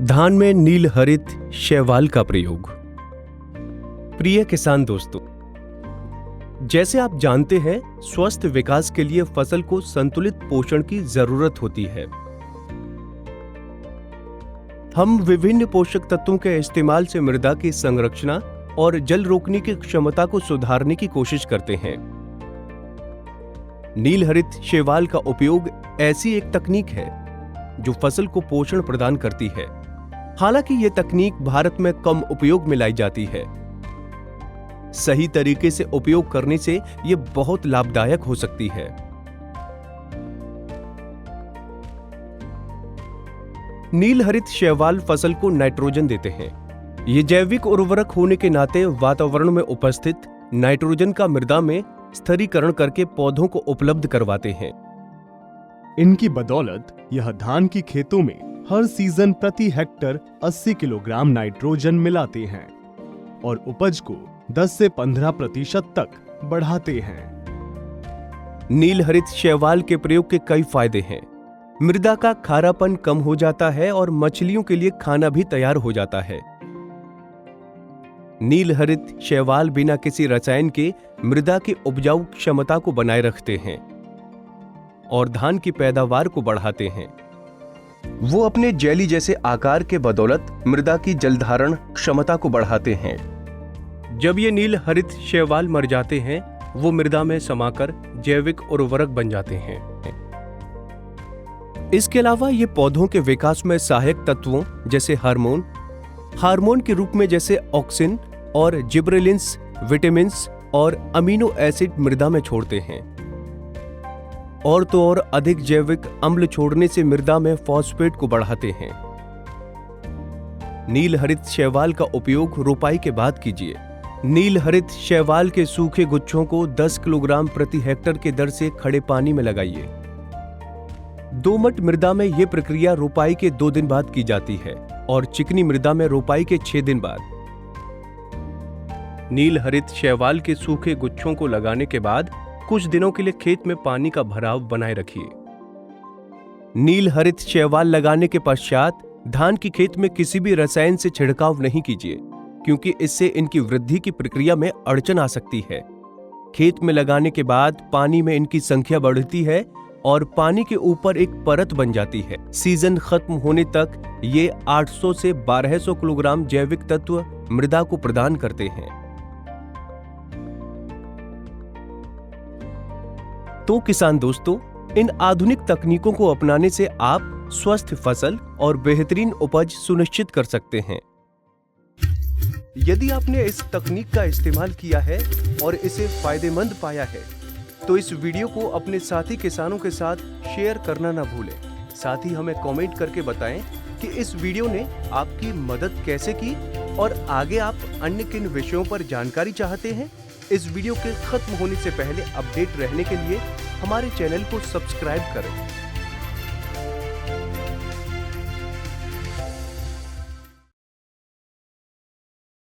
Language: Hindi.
धान में नील हरित शैवाल का प्रयोग। प्रिय किसान दोस्तों, जैसे आप जानते हैं, स्वस्थ विकास के लिए फसल को संतुलित पोषण की जरूरत होती है। हम विभिन्न पोषक तत्वों के इस्तेमाल से मृदा की संरचना और जल रोकने की क्षमता को सुधारने की कोशिश करते हैं। नील हरित शैवाल का उपयोग ऐसी एक तकनीक है जो फसल को पोषण प्रदान करती है। हालांकि यह तकनीक भारत में कम उपयोग में लाई जाती है। सही तरीके से उपयोग करने से यह बहुत लाभदायक हो सकती है। नील हरित शैवाल फसल को नाइट्रोजन देते हैं। ये जैविक उर्वरक होने के नाते वातावरण में उपस्थित नाइट्रोजन का मृदा में स्थिरीकरण करके पौधों को उपलब्ध करवाते हैं। इनकी बदौलत यह धान की खेतों में हर सीजन प्रति हेक्टर 80 किलोग्राम नाइट्रोजन मिलाते हैं और उपज को 10 से 15% तक बढ़ाते हैं। नील हरित शैवाल के प्रयोग के कई फायदे हैं। मृदा का खारापन कम हो जाता है और मछलियों के लिए खाना भी तैयार हो जाता है। नील हरित शैवाल बिना किसी रसायन के मृदा की उपजाऊ क्षमता को बनाए रखते हैं और धान की पैदावार को बढ़ाते हैं। वो अपने जेली जैसे आकार के बदौलत मृदा की जलधारण क्षमता को बढ़ाते हैं। जब ये नील हरित शैवाल मर जाते हैं, वो मृदा में समाकर जैविक उर्वरक बन जाते हैं। इसके अलावा ये पौधों के विकास में सहायक तत्वों जैसे हार्मोन के रूप में जैसे ऑक्सिन और जिब्रेलिन्स, विटामिन्स और अमीनो एसिड मृदा में छोड़ते हैं। और तो और अधिक जैविक अम्ल छोड़ने से मृदा में फॉस्फेट को बढ़ाते हैं। नील हरित शैवाल का उपयोग रोपाई के बाद कीजिए। नील हरित शैवाल के सूखे गुच्छों को 10 किलोग्राम प्रति हेक्टर के दर से खड़े पानी में लगाइए। दोमट मृदा में यह प्रक्रिया रोपाई के 2 दिन बाद की जाती है और चिकनी मृदा में रोपाई के 6 दिन बाद। नील हरित शैवाल के सूखे गुच्छों को लगाने के बाद कुछ दिनों के लिए खेत में पानी का भराव बनाए रखिए। नील हरित शैवाल लगाने के पश्चात धान की खेत में किसी भी रसायन से छिड़काव नहीं कीजिए, क्योंकि इससे इनकी वृद्धि की प्रक्रिया में अड़चन आ सकती है। खेत में लगाने के बाद पानी में इनकी संख्या बढ़ती है और पानी के ऊपर एक परत बन जाती है। सीजन खत्म होने तक ये 800 से 1200 किलोग्राम जैविक तत्व मृदा को प्रदान करते हैं। तो किसान दोस्तों, इन आधुनिक तकनीकों को अपनाने से आप स्वस्थ फसल और बेहतरीन उपज सुनिश्चित कर सकते हैं। यदि आपने इस तकनीक का इस्तेमाल किया है और इसे फायदेमंद पाया है, तो इस वीडियो को अपने साथी किसानों के साथ शेयर करना ना भूलें। साथ ही हमें कमेंट करके बताएं कि इस वीडियो ने आपकी मदद कैसे की और आगे आप अन्य किन विषयों पर जानकारी चाहते हैं। इस वीडियो के खत्म होने से पहले अपडेट रहने के लिए हमारे चैनल को सब्सक्राइब करें।